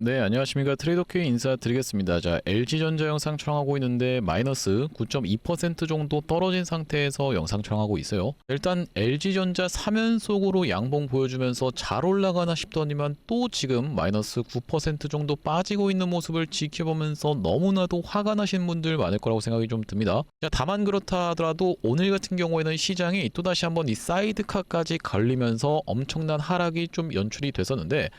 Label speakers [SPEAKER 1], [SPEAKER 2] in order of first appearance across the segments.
[SPEAKER 1] 네, 안녕하십니까. 트레이더큐 인사드리겠습니다. 자, LG전자 영상 촬영하고 있는데 마이너스 9.2% 정도 떨어진 상태에서 영상 촬영하고 있어요. 일단 LG전자 3연속으로 양봉 보여주면서 잘 올라가나 싶더니만 또 지금 마이너스 9% 정도 빠지고 있는 모습을 지켜보면서 너무나도 화가 나신 분들 많을 거라고 생각이 좀 듭니다. 자, 다만 그렇다 하더라도 오늘 같은 경우에는 시장이 또다시 한번 이 사이드카까지 걸리면서 엄청난 하락이 좀 연출이 됐었는데,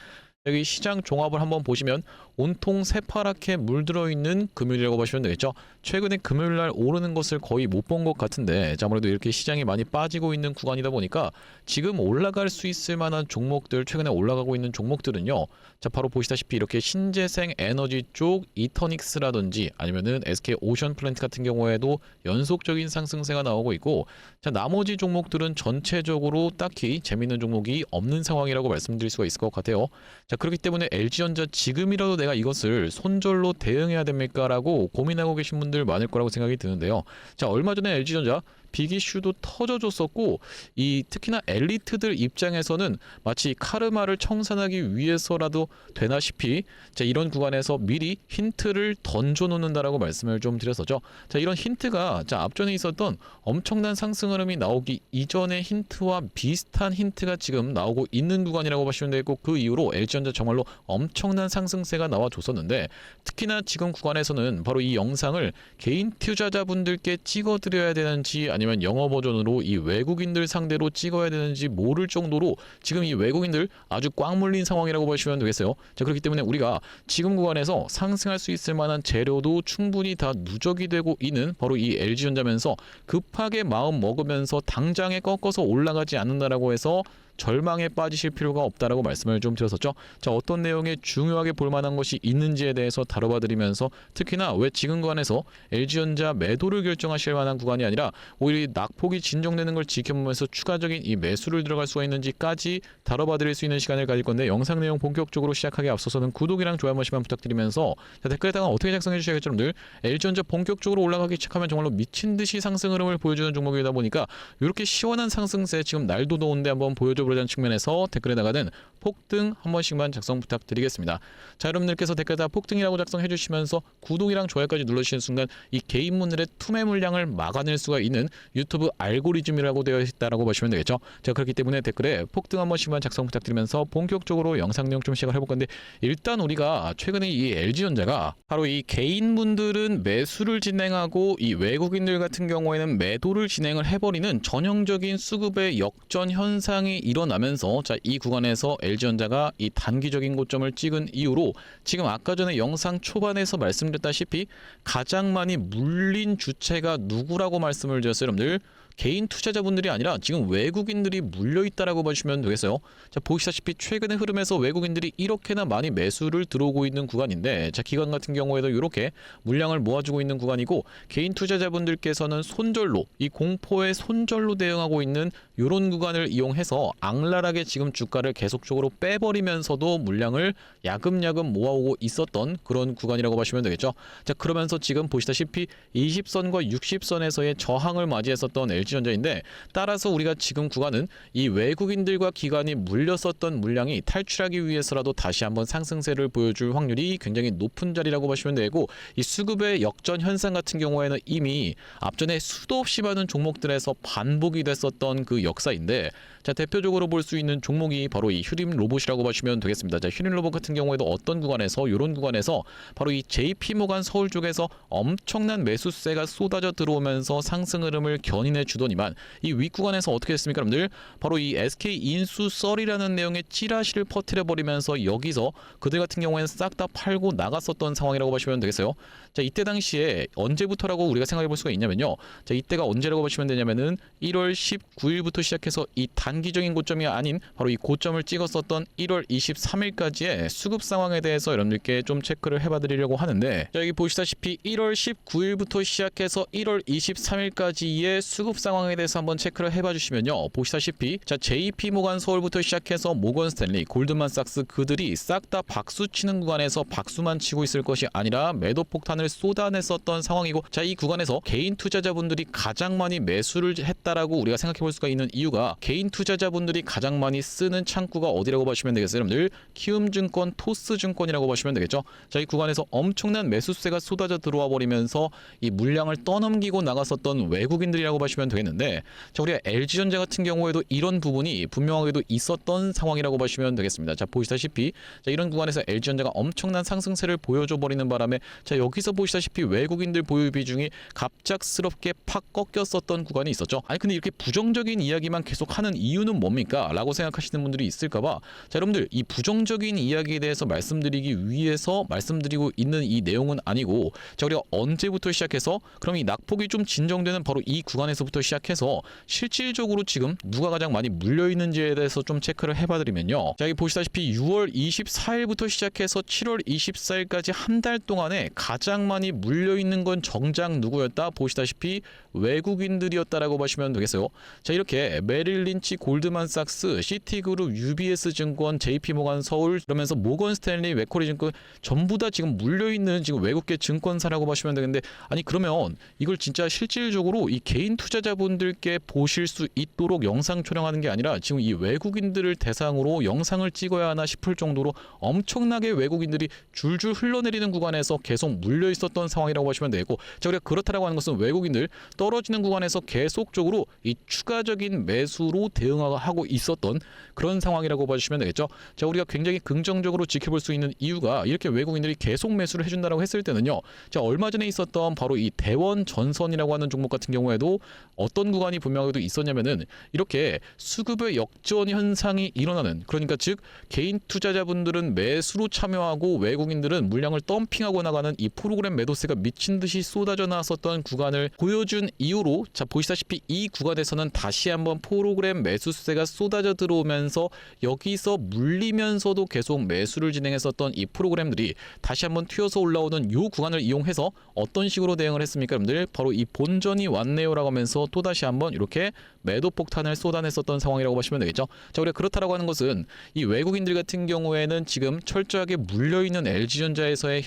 [SPEAKER 1] 여기 시장 종합을 한번 보시면 온통 새파랗게 물들어 있는 금요일이라고 보시면 되겠죠. 최근에 금요일날 오르는 것을 거의 못 본 것 같은데, 아무래도 이렇게 시장이 많이 빠지고 있는 구간이다 보니까 지금 올라갈 수 있을 만한 종목들, 최근에 올라가고 있는 종목들은요, 자 바로 보시다시피 이렇게 신재생 에너지 쪽 이터닉스라든지 아니면은 SK 오션 플랜트 같은 경우에도 연속적인 상승세가 나오고 있고, 자 나머지 종목들은 전체적으로 딱히 재밌는 종목이 없는 상황이라고 말씀드릴 수가 있을 것 같아요. 자 그렇기 때문에 LG전자 지금이라도 내가 이것을 손절로 대응해야 됩니까? 라고 고민하고 계신 분들 많을 거라고 생각이 드는데요. 자 얼마 전에 LG전자 빅 이슈도 터져줬었고, 이 특히나 엘리트들 입장에서는 마치 카르마를 청산하기 위해서라도 되나시피, 자 이런 구간에서 미리 힌트를 던져 놓는다라고 말씀을 좀 드렸었죠. 자 이런 힌트가 자 앞전에 있었던 엄청난 상승 흐름이 나오기 이전의 힌트와 비슷한 힌트가 지금 나오고 있는 구간이라고 보시면 되고, 그 이후로 LG전자 정말로 엄청난 상승세가 나와줬었는데, 특히나 지금 구간에서는 바로 이 영상을 개인 투자자분들께 찍어드려야 되는지 아니면 영어 버전으로 이 외국인들 상대로 찍어야 되는지 모를 정도로 지금 이 외국인들 아주 꽉 물린 상황이라고 보시면 되겠어요. 자 그렇기 때문에 우리가 지금 구간에서 상승할 수 있을 만한 재료도 충분히 다 누적이 되고 있는 바로 이 LG전자면서 급하게 마음 먹으면서 당장에 꺾어서 올라가지 않는다라고 해서 절망에 빠지실 필요가 없다라고 말씀을 좀 드렸었죠. 자 어떤 내용에 중요하게 볼 만한 것이 있는지에 대해서 다뤄봐 드리면서, 특히나 왜 지금 구간에서 LG전자 매도를 결정하실 만한 구간이 아니라 오히려 낙폭이 진정되는 걸 지켜보면서 추가적인 이 매수를 들어갈 수가 있는지까지 다뤄봐 드릴 수 있는 시간을 가질 건데, 영상 내용 본격적으로 시작하기 앞서서는 구독이랑 좋아요 한 번씩만 부탁드리면서, 자 댓글에다가 어떻게 작성해 주셔야겠죠 여러분들. LG전자 본격적으로 올라가기 시작하면 정말로 미친듯이 상승 흐름을 보여주는 종목이다 보니까 이렇게 시원한 상승세, 지금 날도 더운데 한번 보여줘 보자는 측면에서 댓글에다가는 폭등 한 번씩만 작성 부탁드리겠습니다. 자 여러분들께서 댓글에다 폭등이라고 작성해 주시면서 구독이랑 좋아요까지 눌러주시는 순간 이 개인분들의 투매 물량을 막아낼 수가 있는 유튜브 알고리즘이라고 되어 있다라고 보시면 되겠죠. 자 그렇기 때문에 댓글에 폭등 한 번씩만 작성 부탁드리면서 본격적으로 영상 내용 좀 시작을 해볼 건데, 일단 우리가 최근에 이 LG전자가 바로 이 개인분들은 매수를 진행하고 이 외국인들 같은 경우에는 매도를 진행을 해버리는 전형적인 수급의 역전 현상이 일어나면서, 자 이 구간에서 LG전자가 이 단기적인 고점을 찍은 이후로 지금 아까 전에 영상 초반에서 말씀드렸다시피 가장 많이 물린 주체가 누구라고 말씀을 드렸어요 여러분들. 개인 투자자분들이 아니라 지금 외국인들이 물려있다라고 보시면 되겠어요. 자 보시다시피 최근의 흐름에서 외국인들이 이렇게나 많이 매수를 들어오고 있는 구간인데, 자 기관 같은 경우에도 이렇게 물량을 모아주고 있는 구간이고, 개인 투자자분들께서는 손절로, 이 공포의 손절로 대응하고 있는 이런 구간을 이용해서 악랄하게 지금 주가를 계속적으로 빼버리면서도 물량을 야금야금 모아오고 있었던 그런 구간이라고 보시면 되겠죠. 자 그러면서 지금 보시다시피 20선과 60선에서의 저항을 맞이했었던 LG전자인데, 따라서 우리가 지금 구간은 이 외국인들과 기관이 물렸었던 물량이 탈출하기 위해서라도 다시 한번 상승세를 보여줄 확률이 굉장히 높은 자리라고 보시면 되고, 이 수급의 역전 현상 같은 경우에는 이미 앞전에 수도 없이 많은 종목들에서 반복이 됐었던 그 역사인데, 자 대표적으로 볼 수 있는 종목이 바로 이 휴림 로봇이라고 보시면 되겠습니다. 자 휴림 로봇 같은 경우에도 어떤 구간에서, 이런 구간에서 바로 이 JP모간 서울 쪽에서 엄청난 매수세가 쏟아져 들어오면서 상승 흐름을 견인해 주더니만, 이 윗구간에서 어떻게 됐습니까 여러분들? 바로 이 SK 인수 썰이라는 내용의 찌라시를 퍼뜨려 버리면서 여기서 그들 같은 경우에는 싹 다 팔고 나갔었던 상황이라고 보시면 되겠어요. 자 이때 당시에 언제부터라고 우리가 생각해 볼 수가 있냐면요, 자 이때가 언제라고 보시면 되냐면은 1월 19일부터 시작해서 이 단기적인 고점이 아닌 바로 이 고점을 찍었었던 1월 23일까지의 수급 상황에 대해서 여러분들께 좀 체크를 해봐 드리려고 하는데, 자 여기 보시다시피 1월 19일부터 시작해서 1월 23일까지의 수급 상황에 대해서 한번 체크를 해봐 주시면요. 보시다시피 자 JP 모간 서울부터 시작해서 모건 스탠리, 골드만삭스 그들이 싹 다 박수 치는 구간에서 박수만 치고 있을 것이 아니라 매도 폭탄을 쏟아냈었던 상황이고 자 이 구간에서 개인 투자자분들이 가장 많이 매수를 했다라고 우리가 생각해 볼 수가 있는 이유가 개인 투자자분들이 가장 많이 쓰는 창구가 어디라고 보시면 되겠어요? 여러분들 키움증권, 토스증권이라고 보시면 되겠죠. 자 이 구간에서 엄청난 매수세가 쏟아져 들어와 버리면서 이 물량을 떠넘기고 나갔었던 외국인들이라고 보시면 되겠는데 자 우리가 LG전자 같은 경우에도 이런 부분이 분명하게도 있었던 상황이라고 보시면 되겠습니다. 자 보시다시피 자 이런 구간에서 LG전자가 엄청난 상승세를 보여줘 버리는 바람에 자 여기서 보시다시피 외국인들 보유 비중이 갑작스럽게 팍 꺾였었던 구간이 있었죠. 아니 근데 이렇게 부정적인 이야기만 계속 하는 이유는 뭡니까? 라고 생각하시는 분들이 있을까봐 자 여러분들 이 부정적인 이야기에 대해서 말씀드리기 위해서 말씀드리고 있는 이 내용은 아니고 자 우리가 언제부터 시작해서 그럼 이 낙폭이 좀 진정되는 바로 이 구간에서부터 시작해서 실질적으로 지금 누가 가장 많이 물려 있는지에 대해서 좀 체크를 해봐드리면요. 자 여기 보시다시피 6월 24일부터 시작해서 7월 24일까지 한 달 동안에 가장 많이 물려 있는 건 정작 누구였다? 보시다시피 외국인들이었다라고 보시면 되겠어요. 자 이렇게 메릴린치, 골드만삭스, 시티그룹, UBS증권, JP모간 서울 그러면서 모건 스탠리, 웨코리증권 전부 다 지금 물려 있는 지금 외국계 증권사라고 보시면 되는데 아니 그러면 이걸 진짜 실질적으로 이 개인 투자자분들께 보실 수 있도록 영상 촬영하는 게 아니라 지금 이 외국인들을 대상으로 영상을 찍어야 하나 싶을 정도로 엄청나게 외국인들이 줄줄 흘러내리는 구간에서 계속 물려 있었던 상황이라고 보시면 되고 자 우리가 그렇다라고 하는 것은 외국인들 떨어지는 구간에서 계속적으로 이 추가적인 매수로 대응하고 있었던 그런 상황이라고 봐주시면 되겠죠. 자 우리가 굉장히 긍정적으로 지켜볼 수 있는 이유가 이렇게 외국인들이 계속 매수를 해준다라고 했을 때는요. 자 얼마 전에 있었던 바로 이 대원 전선이라고 하는 종목 같은 경우에도 어떤 구간이 분명하게도 있었냐면은 이렇게 수급의 역전 현상이 일어나는 그러니까 즉 개인 투자자분들은 매수로 참여하고 외국인들은 물량을 덤핑하고 나가는 이 프로그램 매도세가 미친 듯이 쏟아져 나왔었던 구간을 보여준 이유로 자 보시다시피 이 구간에서는 다시 한번 프로그램 매수세가 쏟아져 들어오면서 여기서 물리면서도 계속 매수를 진행했었던 이 프로그램들이 다시 한번 튀어서 올라오는 이 구간을 이용해서 어떤 식으로 대응을 했습니까 여러분들? 바로 이 본전이 왔네요 라고 하면서 또다시 한번 이렇게 매도 폭탄을 쏟아냈었던 상황이라고 보시면 되겠죠. 자 우리가 그렇다라고 하는 것은 이 외국인들 같은 경우에는 지금 철저하게 물려있는 LG전자에서의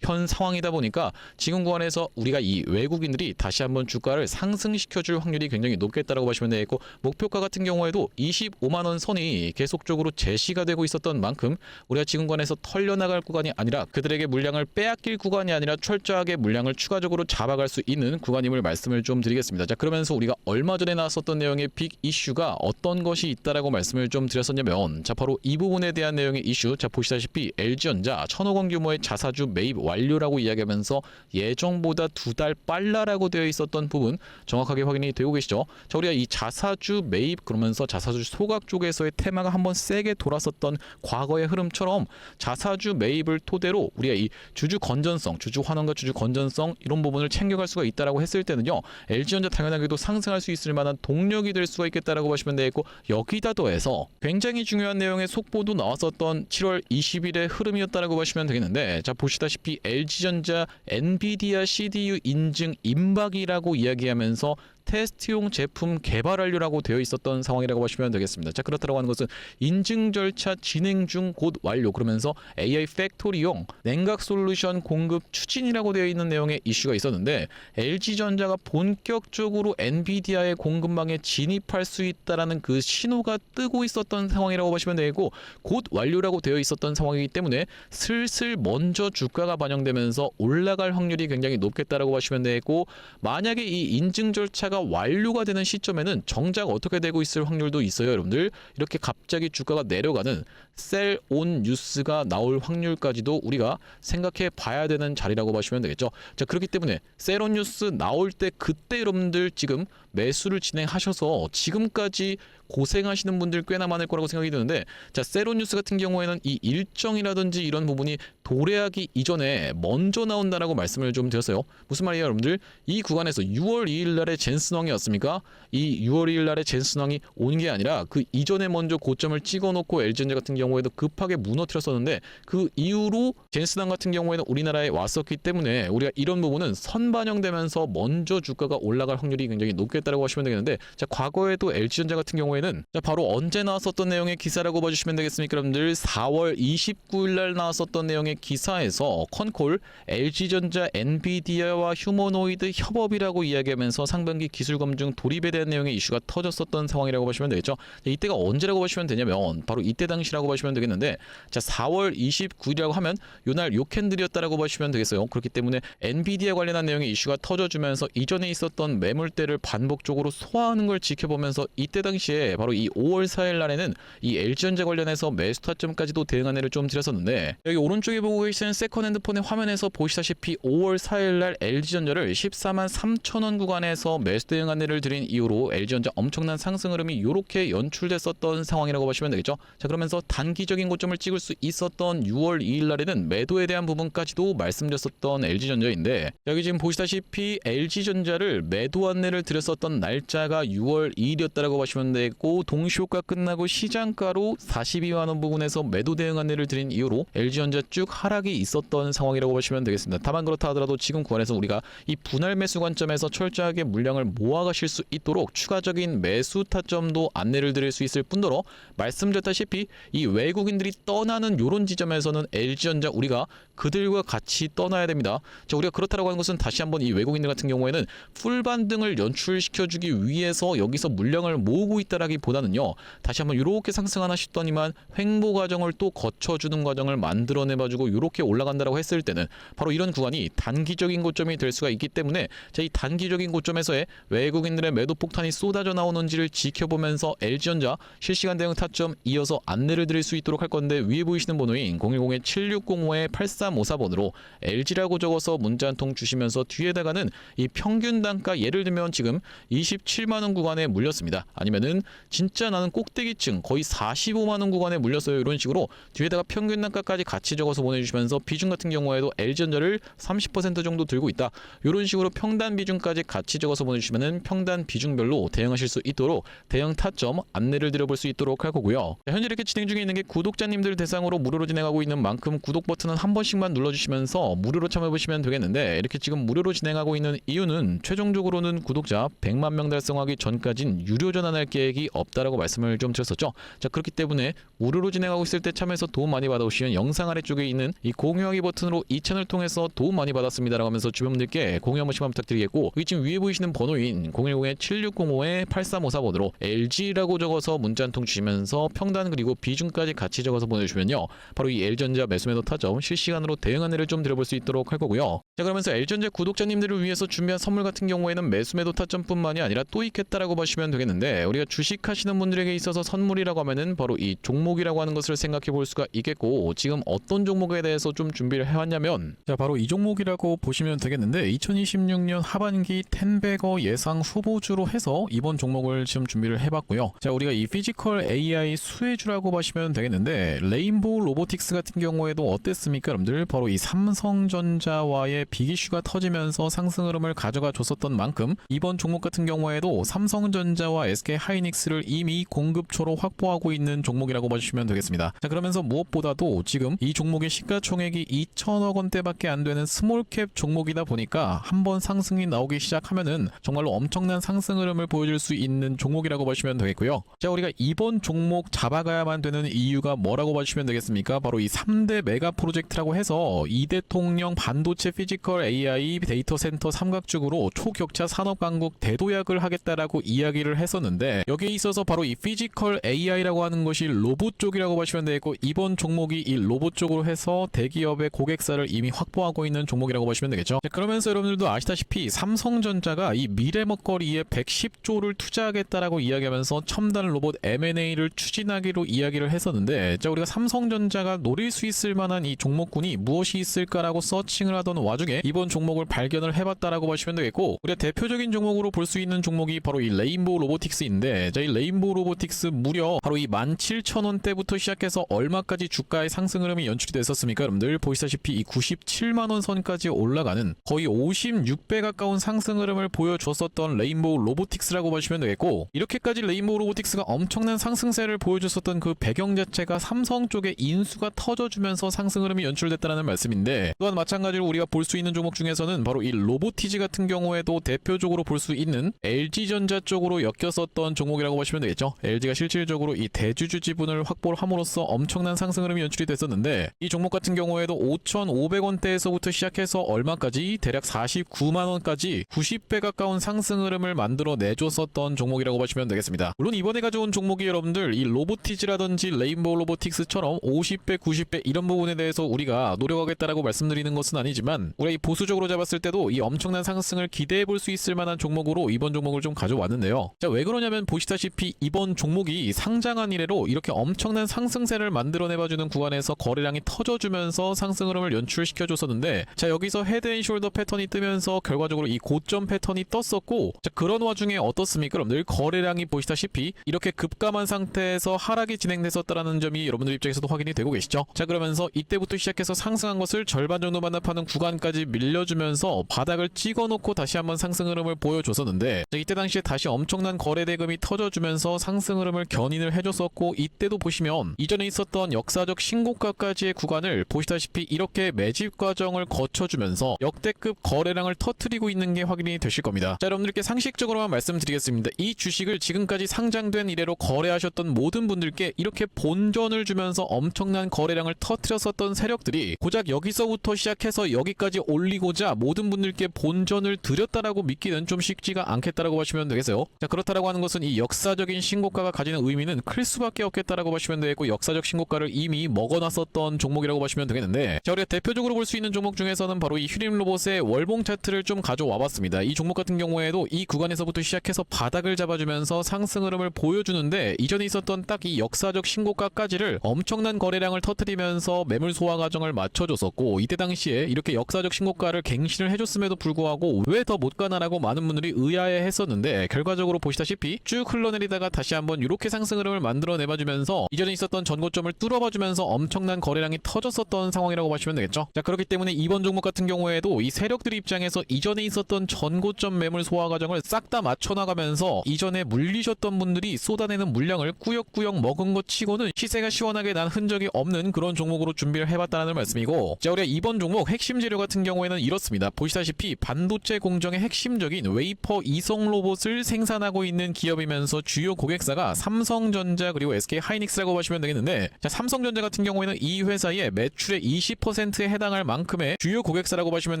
[SPEAKER 1] 현 상황이다 보니까 지금 구간에서 우리가 이 외국인들이 다시 한번 주가를 상승시켜줄 확률이 굉장히 높겠다라고 보시면 되겠고 목표가 같은 경우에도 25만원 선이 계속적으로 제시가 되고 있었던 만큼 우리가 지금 구간에서 털려나갈 구간이 아니라 그들에게 물량을 빼앗길 구간이 아니라 철저하게 물량을 추가적으로 잡아갈 수 있는 구간임을 말씀을 좀 드리겠습니다. 자 그러면서 우리가 얼마 전에 나왔었던 내용의 빅 이슈가 어떤 것이 있다라고 말씀을 좀 드렸었냐면 자 바로 이 부분에 대한 내용의 이슈 자 보시다시피 LG전자 1,000억 원 규모의 자사주 매입 완료라고 이야기하면서 예정보다 2달 빨라라고 되어 있었던 부분 정확하게 확인이 되고 계시죠. 자 우리가 이 자사주 매입 그러면서 자사주 소각 쪽에서의 테마가 한번 세게 돌았었던 과거의 흐름처럼 자사주 매입을 토대로 우리가 이 주주 건전성, 주주 환원과 주주 건전성 이런 부분을 챙겨갈 수가 있다라고 했을 때는요. LG전자 당연하게도 상승할 수 있을 만한 동력이 될 수가 있겠다라고 보시면 되겠고 여기다 더해서 굉장히 중요한 내용의 속보도 나왔었던 7월 20일의 흐름이었다라고 보시면 되겠는데 자 보시다시피 LG전자 엔비디아 CDU 인증 임박이라고 이야기하면서 테스트용 제품 개발 완료라고 되어 있었던 상황이라고 보시면 되겠습니다. 자 그렇다고 하는 것은 인증 절차 진행 중 곧 완료 그러면서 AI 팩토리용 냉각 솔루션 공급 추진이라고 되어 있는 내용의 이슈가 있었는데 LG전자가 본격적으로 엔비디아의 공급망에 진입할 수 있다라는 그 신호가 뜨고 있었던 상황이라고 보시면 되고 곧 완료라고 되어 있었던 상황이기 때문에 슬슬 먼저 주가가 반영되면서 올라갈 확률이 굉장히 높겠다라고 보시면 되고 만약에 이 인증 절차가 완료가 되는 시점에는 정작 어떻게 되고 있을 확률도 있어요 여러분들. 이렇게 갑자기 주가가 내려가는 셀온 뉴스가 나올 확률까지도 우리가 생각해 봐야 되는 자리라고 보시면 되겠죠. 자 그렇기 때문에 셀온 뉴스 나올 때 그때 여러분들 지금 매수를 진행하셔서 지금까지 고생하시는 분들 꽤나 많을 거라고 생각이 드는데 자 셀온 뉴스 같은 경우에는 이 일정이라든지 이런 부분이 도래하기 이전에 먼저 나온다라고 말씀을 좀 드렸어요. 무슨 말이에요 여러분들? 이 구간에서 6월 2일 날에 젠슨왕이었습니까? 이 6월 2일 날에 젠슨왕이 오는 게 아니라 그 이전에 먼저 고점을 찍어놓고 LG전자 같은 경우에도 급하게 무너뜨렸었는데 그 이후로 젠슨왕 같은 경우에는 우리나라에 왔었기 때문에 우리가 이런 부분은 선반영되면서 먼저 주가가 올라갈 확률이 굉장히 높겠다 되겠다라고 하시면 되겠는데, 자, 과거에도 LG전자 같은 경우에는 자, 바로 언제 나왔었던 내용의 기사라고 봐주시면 되겠습니까? 여러분들 4월 29일 날 나왔었던 내용의 기사에서 컨콜, LG전자, 엔비디아와 휴머노이드 협업이라고 이야기하면서 상반기 기술 검증 돌입에 대한 내용의 이슈가 터졌었던 상황이라고 보시면 되겠죠. 자, 이때가 언제라고 보시면 되냐면 바로 이때 당시라고 보시면 되겠는데, 자, 4월 29일이라고 하면 요날 요캔들이었다라고 보시면 되겠어요. 그렇기 때문에 엔비디아 관련한 내용의 이슈가 터져주면서 이전에 있었던 매물대를 반복적으로 소화하는 걸 지켜보면서 이때 당시에 바로 이 5월 4일 날에는 이 LG전자 관련해서 매수 타점까지도 대응 안내를 좀 드렸었는데, 여기 오른쪽에 보고 계시는 세컨 핸드폰의 화면에서 보시다시피 5월 4일 날 LG전자를 14만 3천원 구간에서 매수 대응 안내를 드린 이후로 LG전자 엄청난 상승 흐름이 이렇게 연출됐었던 상황이라고 보시면 되겠죠. 자, 그러면서 단기적인 고점을 찍을 수 있었던 6월 2일 날에는 매도에 대한 부분까지도 말씀드렸었던 LG전자인데, 여기 지금 보시다시피 LG전자를 매도 안내를 드렸었던 날짜가 6월 2일이었다라고 보시면 되고, 동시효과 끝나고 시장가로 42만원 부근에서 매도 대응 안내를 드린 이후로 LG전자 쭉 하락이 있었던 상황이라고 보시면 되겠습니다. 다만 그렇다 하더라도 지금 구간에서 우리가 이 분할 매수 관점에서 철저하게 물량을 모아가실 수 있도록 추가적인 매수 타점도 안내를 드릴 수 있을 뿐더러, 말씀드렸다시피 이 외국인들이 떠나는 요런 지점에서는 LG전자 우리가 그들과 같이 떠나야 됩니다. 자, 우리가 그렇다라고 하는 것은 다시 한번 이 외국인들 같은 경우에는 풀 반등을 연출시켜주기 위해서 여기서 물량을 모으고 있다라기보다는요, 다시 한번 이렇게 상승하나 싶더니만 횡보 과정을 또 거쳐주는 과정을 만들어내봐주고 이렇게 올라간다라고 했을 때는 바로 이런 구간이 단기적인 고점이 될 수가 있기 때문에, 자, 이 단기적인 고점에서의 외국인들의 매도 폭탄이 쏟아져 나오는지를 지켜보면서 LG전자 실시간 대응 타점 이어서 안내를 드릴 수 있도록 할 건데, 위에 보이시는 번호인 010-7605-8354번으로 LG라고 적어서 문자 한 통 주시면서 뒤에다가는 이 평균 단가, 예를 들면 지금 27만원 구간에 물렸습니다. 아니면은 진짜 나는 꼭대기층 거의 45만원 구간에 물렸어요. 이런 식으로 뒤에다가 평균 단가까지 같이 적어서 보내주시면서 비중 같은 경우에도 LG전자를 30% 정도 들고 있다, 이런 식으로 평단 비중까지 같이 적어서 보내주시면은 평단 비중별로 대응하실 수 있도록 대응 타점 안내를 드려볼 수 있도록 할 거고요. 현재 이렇게 진행 중에 있는 게 구독자님들 대상으로 무료로 진행하고 있는 만큼 구독 버튼은 한 번씩만 눌러주시면서 무료로 참여해보시면 되겠는데, 이렇게 지금 무료로 진행하고 있는 이유는 최종적으로는 구독자 100만 명 달성하기 전까진 유료 전환할 계획이 없다라고 말씀을 좀 드렸었죠. 자, 그렇기 때문에 무료로 진행하고 있을 때 참여해서 도움 많이 받아오시면 영상 아래쪽에 있는 이 공유하기 버튼으로 이 채널 통해서 도움 많이 받았습니다라고 하면서 주변 분들께 공유 한 번씩만 부탁드리겠고, 여기 지금 위에 보이시는 번호인 010-7605-8354번으로 LG라고 적어서 문자 한 통 주시면서 평단 그리고 비중까지 같이 적어서 보내주시면요, 바로 이 LG전자 매수매도 타점 실시간으로 대응 안내를 좀 드려볼 수 있도록 할 거고요. 자, 그러면서 LG전자 구독자님들을 위해서 준비한 선물 같은 경우에는 매수매도 타점뿐만이 아니라 또 있겠다라고 보시면 되겠는데, 우리가 주식하시는 분들에게 있어서 선물이라고 하면은 바로 이 종목이라고 하는 것을 생각해 볼 수가 있겠고, 지금 어떤 종목에 대해서 좀 준비를 해왔냐면, 자, 바로 이 종목이라고 보시면 되겠는데, 2026년 하반기 텐베거 예상 후보주로 해서 이번 종목을 지금 준비를 해봤고요. 자, 우리가 이 피지컬 AI 수혜주라고 보시면 되겠는데, 레인보우 로보틱스 같은 경우에도 어땠습니까, 여러분들? 바로 이 삼성전자와의 빅이슈가 터지면서 상승 흐름을 가져가 줬었던 만큼 이번 종목 같은 경우에도 삼성전자와 SK하이닉스를 이미 공급처로 확보하고 있는 종목이라고 봐주시면 되겠습니다. 자, 그러면서 무엇보다도 지금 이 종목의 시가총액이 2천억 원대밖에 안 되는 스몰캡 종목이다 보니까 한번 상승이 나오기 시작하면은 정말로 엄청난 상승 흐름을 보여줄 수 있는 종목이라고 보시면 되겠고요. 자, 우리가 이번 종목 잡아가야만 되는 이유가 뭐라고 봐주시면 되겠습니까? 바로 이 3대 메가 프로젝트라고 해서 이대통령 반도체 피지컬 AI 데이터 센터 삼각죽으로 초격차 산업 강국 대도약을 하겠다라고 이야기를 했었는데, 여기에 있어서 바로 이 피지컬 AI라고 하는 것이 로봇 쪽이라고 보시면 되겠고, 이번 종목이 이 로봇 쪽으로 해서 대기업의 고객사를 이미 확보하고 있는 종목이라고 보시면 되겠죠. 자, 그러면서 여러분들도 아시다시피 삼성전자가 이 미래 먹거리에 110조를 투자하겠다라고 이야기하면서 첨단 로봇 M&A를 추진하기로 이야기를 했었는데, 자, 우리가 삼성전자가 노릴 수 있을 만한 이 종목군이 무엇이 있을까라고 서칭을 하던 와중에 이번 종목을 발견을 해봤다라고 보시면 되겠고, 우리가 대표적인 종목으로 볼 수 있는 종목이 바로 이 레인보우 로보틱스인데, 자, 이 레인보우 로보틱스 무려 바로 이 17,000원대부터 시작해서 얼마까지 주가의 상승 흐름이 연출이 됐었습니까, 여러분들? 보시다시피 이 97만원 선까지 올라가는 거의 56배 가까운 상승 흐름을 보여줬었던 레인보우 로보틱스라고 보시면 되겠고, 이렇게까지 레인보우 로보틱스가 엄청난 상승세를 보여줬었던 그 배경 자체가 삼성 쪽에 인수가 터져주면서 상승 흐름이 연출됐다는 말씀인데, 또한 마찬가지로 우리가 볼 수 있는 종목 중에서는 바로 이 로보티지 같은 경우에도 대표적으로 볼 수 있는 있는 LG전자 쪽으로 엮였었던 종목이라고 보시면 되겠죠. LG가 실질적으로 이 대주주 지분을 확보를 함으로써 엄청난 상승 흐름이 연출이 됐었는데 이 종목 같은 경우에도 5,500원대에서부터 시작해서 얼마까지 대략 49만원까지 90배 가까운 상승 흐름을 만들어 내줬었던 종목이라고 보시면 되겠습니다. 물론 이번에 가져온 종목이 여러분들 이 로보티즈라든지 레인보우 로보틱스처럼 50배, 90배 이런 부분에 대해서 우리가 노력하겠다라고 말씀드리는 것은 아니지만 우리가 이 보수적으로 잡았을 때도 이 엄청난 상승을 기대해 볼 수 있을 만한 종목으로 이번 종목을 좀 가져왔는데요. 자, 왜 그러냐면 보시다시피 이번 종목이 상장한 이래로 이렇게 엄청난 상승세를 만들어내봐주는 구간에서 거래량이 터져주면서 상승 흐름을 연출시켜줬었는데 자, 여기서 헤드앤숄더 패턴이 뜨면서 결과적으로 이 고점 패턴이 떴었고 자, 그런 와중에 어떻습니까? 그럼 늘 거래량이 보시다시피 이렇게 급감한 상태에서 하락이 진행됐었다라는 점이 여러분들 입장에서도 확인이 되고 계시죠? 자, 그러면서 이때부터 시작해서 상승한 것을 절반 정도 반납하는 구간까지 밀려주면서 바닥을 찍어놓고 다시 한번 상승 흐름을 보여줬었는데 자, 이때 당시에 다시 엄청난 거래 대금이 터져주면서 상승 흐름을 견인을 해줬었고 이때도 보시면 이전에 있었던 역사적 신고가까지의 구간을 보시다시피 이렇게 매집 과정을 거쳐주면서 역대급 거래량을 터뜨리고 있는 게 확인이 되실 겁니다. 자, 여러분들께 상식적으로만 말씀드리겠습니다. 이 주식을 지금까지 상장된 이래로 거래하셨던 모든 분들께 이렇게 본전을 주면서 엄청난 거래량을 터뜨렸었던 세력들이 고작 여기서부터 시작해서 여기까지 올리고자 모든 분들께 본전을 드렸다라고 믿기는 좀 쉽지가 않겠다라고 보시면 되겠어요. 자, 그렇다라고 하는 것은 이 역사적인 신고가가 가지는 의미는 클 수밖에 없겠다라고 보시면 되겠고 역사적 신고가를 이미 먹어놨었던 종목이라고 보시면 되겠는데 자, 우리가 대표적으로 볼 수 있는 종목 중에서는 바로 이 휴림로봇의 월봉 차트를 좀 가져와 봤습니다. 이 종목 같은 경우에도 이 구간에서부터 시작해서 바닥을 잡아주면서 상승 흐름을 보여주는데 이전에 있었던 딱 이 역사적 신고가까지를 엄청난 거래량을 터뜨리면서 매물 소화 과정을 맞춰줬었고 이때 당시에 이렇게 역사적 신고가를 갱신을 해줬음에도 불구하고 왜 더 못 가나라고 많은 분들이 의아해 했었는데 결과적으로 보시다시피 쭉 흘러내리다가 다시 한번 이렇게 상승 흐름을 만들어 내봐주면서 이전에 있었던 전고점을 뚫어봐주면서 엄청난 거래량이 터졌었던 상황이라고 보시면 되겠죠. 자, 그렇기 때문에 이번 종목 같은 경우에도 이 세력들 입장에서 이전에 있었던 전고점 매물 소화 과정을 싹 다 맞춰나가면서 이전에 물리셨던 분들이 쏟아내는 물량을 꾸역꾸역 먹은 것 치고는 시세가 시원하게 난 흔적이 없는 그런 종목으로 준비를 해봤다는 말씀이고 자, 우리가 이번 종목 핵심 재료 같은 경우에는 이렇습니다. 보시다시피 반도체 공정의 핵심적인 웨이퍼 이성 로봇을 생산하고 있는 기업이면서 주요 고객사가 삼성전자 그리고 SK하이닉스라고 보시면 되겠는데 자, 삼성전자 같은 경우에는 이 회사의 매출의 20%에 해당할 만큼의 주요 고객사라고 보시면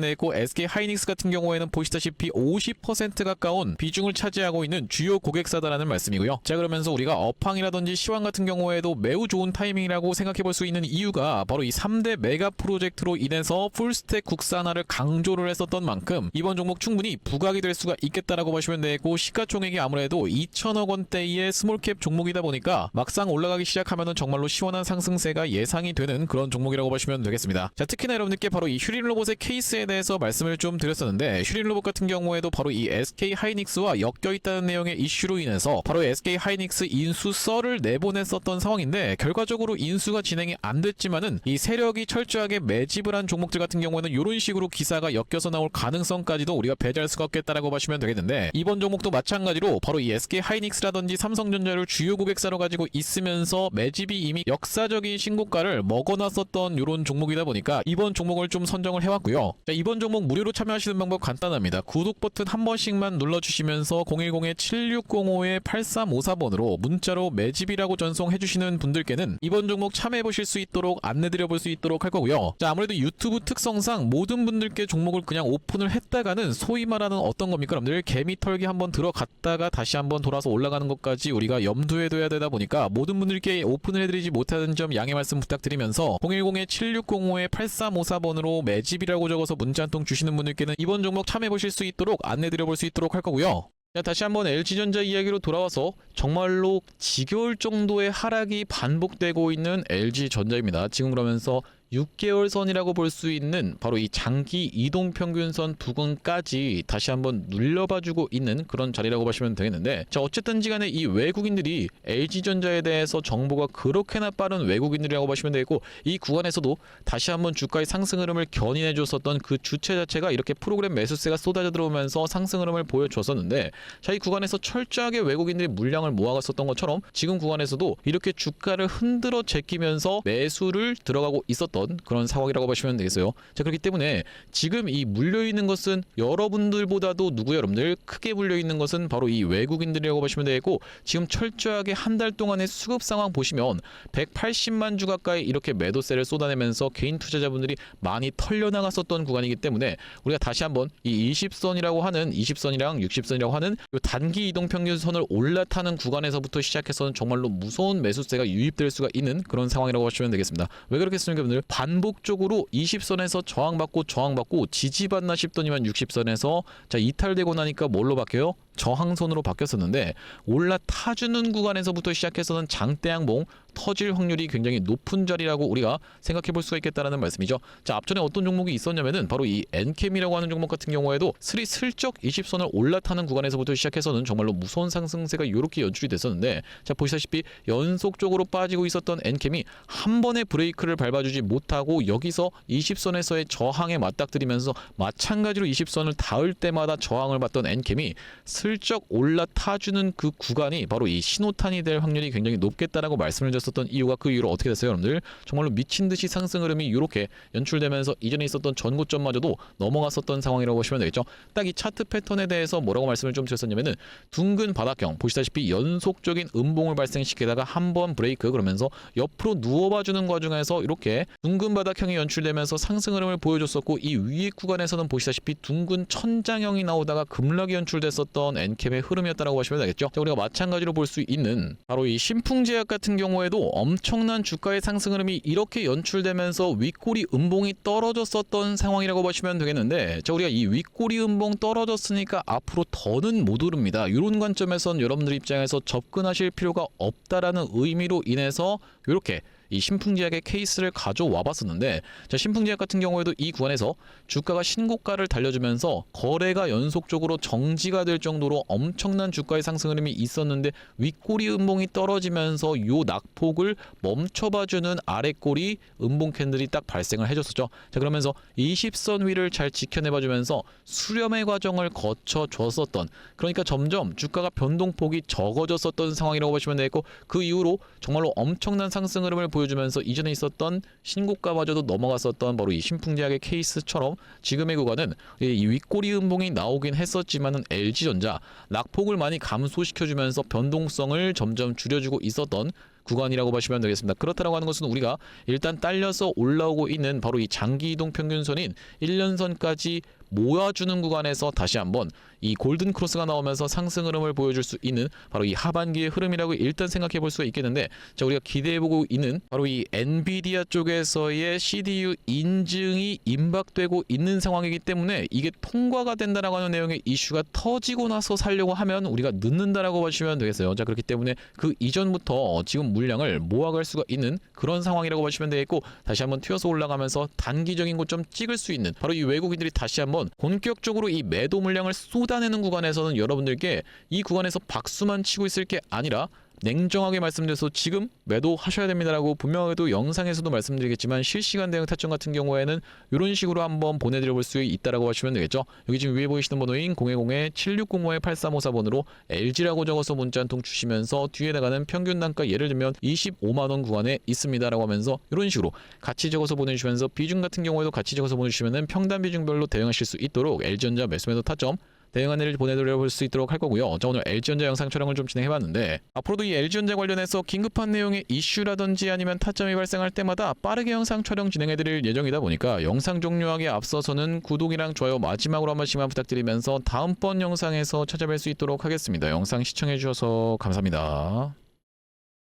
[SPEAKER 1] 되겠고 SK하이닉스 같은 경우에는 보시다시피 50% 가까운 비중을 차지하고 있는 주요 고객사다라는 말씀이고요. 자, 그러면서 우리가 업황이라든지 시황 같은 경우에도 매우 좋은 타이밍이라고 생각해 볼 수 있는 이유가 바로 이 3대 메가 프로젝트로 인해서 풀스택 국산화를 강조를 했었던 만큼 이번 종목 충분히 부각이 될 수가 있겠다라고 보시면 되고 시가총액이 아무래도 2천억 원대의 스몰캡 종목이다 보니까 막상 올라가기 시작하면은 정말로 시원한 상승세가 예상이 되는 그런 종목이라고 보시면 되겠습니다. 자, 특히나 여러분들께 바로 이 휴림로봇의 케이스에 대해서 말씀을 좀 드렸었는데 휴림로봇 같은 경우에도 바로 이 SK하이닉스와 엮여있다는 내용의 이슈로 인해서 바로 SK하이닉스 인수 썰을 내보냈었던 상황인데 결과적으로 인수가 진행이 안 됐지만은 이 세력이 철저하게 매집을 한 종목들 같은 경우에는 이런 식으로 기사가 엮여서 나올 가능성까지도 우리가 배제할 수가 없겠다라고 보시면 되겠는데 이번 종목도 마찬가지로 바로 이 SK하이닉스라든지 삼성전자를 주요 고객사로 가지고 있으면서 매집이 이미 역사적인 신고가를 먹어놨었던 이런 종목이다 보니까 이번 종목을 좀 선정을 해왔고요. 자, 이번 종목 무료로 참여하시는 방법 간단합니다. 구독 버튼 한 번씩만 눌러주시면서 010-7605-8354번으로 문자로 매집이라고 전송해주시는 분들께는 이번 종목 참여해보실 수 있도록 안내드려볼 수 있도록 할 거고요. 자, 아무래도 유튜브 특성상 모든 분들께 종목을 그냥 오픈을 했다가는 소위 말하는 어떤 겁니까? 여러분들 개미 털기 한번 들어갔다가 다시 한번 돌아서 올라가는 것까지 우리가 염두에 둬야 되다 보니까 모든 분들께 오픈을 해드리지 못하는 점 양해 말씀 부탁드리면서 010-7605-8354번으로 매집이라고 적어서 문자 한 통 주시는 분들께는 이번 종목 참여해보실 수 있도록 안내드려볼 수 있도록 할 거고요. 자, 다시 한번 LG전자 이야기로 돌아와서 정말로 지겨울 정도의 하락이 반복되고 있는 LG전자입니다. 지금 그러면서 6개월 선이라고 볼 수 있는 바로 이 장기 이동평균선 부근까지 다시 한번 눌려봐주고 있는 그런 자리라고 보시면 되겠는데 자, 어쨌든지 간에 이 외국인들이 LG전자에 대해서 정보가 그렇게나 빠른 외국인들이라고 보시면 되고 이 구간에서도 다시 한번 주가의 상승 흐름을 견인해 줬었던 그 주체 자체가 이렇게 프로그램 매수세가 쏟아져 들어오면서 상승 흐름을 보여줬었는데 자, 이 구간에서 철저하게 외국인들이 물량을 모아갔었던 것처럼 지금 구간에서도 이렇게 주가를 흔들어 제끼면서 매수를 들어가고 있었던 있었던 그런 상황이라고 보시면 되겠어요. 자, 그렇기 때문에 지금 이 물려있는 것은 여러분들보다도 누구요? 여러분들 크게 물려있는 것은 바로 이 외국인들이라고 보시면 되겠고, 지금 철저하게 한 달 동안의 수급 상황 보시면 180만 주 가까이 이렇게 매도세를 쏟아내면서 개인 투자자분들이 많이 털려나갔었던 구간이기 때문에 우리가 다시 한번 이 20선이라고 하는 20선이랑 60선이라고 하는 요 단기 이동 평균선을 올라타는 구간에서부터 시작해서는 정말로 무서운 매수세가 유입될 수가 있는 그런 상황이라고 보시면 되겠습니다. 왜 그렇겠습니까, 여러분들? 반복적으로 20선에서 저항받고 지지받나 싶더니만 60선에서 자 이탈되고 나니까 뭘로 바뀌어요? 저항선으로 바뀌었었는데 올라타주는 구간에서부터 시작해서는 장대양봉 터질 확률이 굉장히 높은 자리라고 우리가 생각해 볼 수가 있겠다라는 말씀이죠. 자, 앞전에 어떤 종목이 있었냐면은 바로 이 엔캠이라고 하는 종목 같은 경우에도 슬쩍 20선을 올라타는 구간에서부터 시작해서는 정말로 무서운 상승세가 이렇게 연출이 됐었는데, 자 보시다시피 연속적으로 빠지고 있었던 엔캠이 한 번에 브레이크를 밟아주지 못하고 여기서 20선에서의 저항에 맞닥뜨리면서 마찬가지로 20선을 닿을 때마다 저항을 받던 엔캠이 슬쩍 올라타주는 그 구간이 바로 이 신호탄이 될 확률이 굉장히 높겠다라고 말씀을 드렸었던 이유가 그 이후로 어떻게 됐어요, 여러분들? 정말로 미친 듯이 상승 흐름이 이렇게 연출되면서 이전에 있었던 전고점마저도 넘어갔었던 상황이라고 보시면 되겠죠. 딱 이 차트 패턴에 대해서 뭐라고 말씀을 좀 드렸었냐면은 둥근 바닥형 보시다시피 연속적인 음봉을 발생시키다가 한번 브레이크 그러면서 옆으로 누워봐주는 과정에서 이렇게 둥근 바닥형이 연출되면서 상승 흐름을 보여줬었고, 이 위에 구간에서는 보시다시피 둥근 천장형이 나오다가 급락이 연출됐었던 엔캠의 흐름이었다라고 보시면 되겠죠. 자, 우리가 마찬가지로 볼 수 있는 바로 이 신풍제약 같은 경우에도 엄청난 주가의 상승 흐름이 이렇게 연출되면서 윗꼬리 음봉이 떨어졌었던 상황이라고 보시면 되겠는데, 자 우리가 이 윗꼬리 음봉 떨어졌으니까 앞으로 더는 못 오릅니다. 이런 관점에선 여러분들 입장에서 접근하실 필요가 없다라는 의미로 인해서 이렇게 이 신풍제약의 케이스를 가져와 봤었는데, 자 신풍제약 같은 경우에도 이 구간에서 주가가 신고가를 달려주면서 거래가 연속적으로 정지가 될 정도로 엄청난 주가의 상승 흐름이 있었는데 윗꼬리 음봉이 떨어지면서 요 낙폭을 멈춰봐주는 아랫꼬리 음봉 캔들이 딱 발생을 해줬었죠. 자 그러면서 20선 위를 잘 지켜내봐주면서 수렴의 과정을 거쳐줬었던, 그러니까 점점 주가가 변동폭이 적어졌었던 상황이라고 보시면 되겠고, 그 이후로 정말로 엄청난 상승 흐름을 보여주면서 이전에 있었던 신고가마저도 넘어갔었던 바로 이 신풍제약의 케이스처럼 지금의 구간은 이 윗꼬리 음봉이 나오긴 했었지만은 LG전자 낙폭을 많이 감소시켜주면서 변동성을 점점 줄여주고 있었던 구간이라고 보시면 되겠습니다. 그렇다고 하는 것은 우리가 일단 딸려서 올라오고 있는 바로 이 장기 이동 평균선인 1년선까지 모아주는 구간에서 다시 한번 이 골든 크로스가 나오면서 상승 흐름을 보여줄 수 있는 바로 이 하반기의 흐름이라고 일단 생각해 볼 수가 있겠는데, 자 우리가 기대해보고 있는 바로 이 엔비디아 쪽에서의 CDU 인증이 임박되고 있는 상황이기 때문에 이게 통과가 된다라고 하는 내용의 이슈가 터지고 나서 살려고 하면 우리가 늦는다라고 보시면 되겠어요. 자 그렇기 때문에 그 이전부터 지금 물량을 모아갈 수가 있는 그런 상황이라고 보시면 되겠고, 다시 한번 튀어서 올라가면서 단기적인 고점 찍을 수 있는 바로 이 외국인들이 다시 한번 본격적으로 이 매도 물량을 쏟아내는 구간에서는 여러분들께 이 구간에서 박수만 치고 있을 게 아니라 냉정하게 말씀드려서 지금 매도하셔야 됩니다라고 분명하게도 영상에서도 말씀드리겠지만 실시간 대응 타점 같은 경우에는 이런 식으로 한번 보내드려 볼 수 있다라고 하시면 되겠죠. 여기 지금 위에 보이시는 번호인 010-7605-8354번으로 LG라고 적어서 문자 한 통 주시면서 뒤에 나가는 평균 단가 예를 들면 25만원 구간에 있습니다라고 하면서 이런 식으로 같이 적어서 보내주시면서 비중 같은 경우에도 같이 적어서 보내주시면 평단 비중별로 대응하실 수 있도록 LG전자 매수매도 타점 대응 안내를 보내드려 볼 수 있도록 할 거고요. 자 오늘 LG전자 영상 촬영을 좀 진행해봤는데 앞으로도 이 LG전자 관련해서 긴급한 내용의 이슈라든지 아니면 타점이 발생할 때마다 빠르게 영상 촬영 진행해드릴 예정이다 보니까 영상 종료하기에 앞서서는 구독이랑 좋아요 마지막으로 한 번씩만 부탁드리면서 다음번 영상에서 찾아뵐 수 있도록 하겠습니다. 영상 시청해주셔서 감사합니다.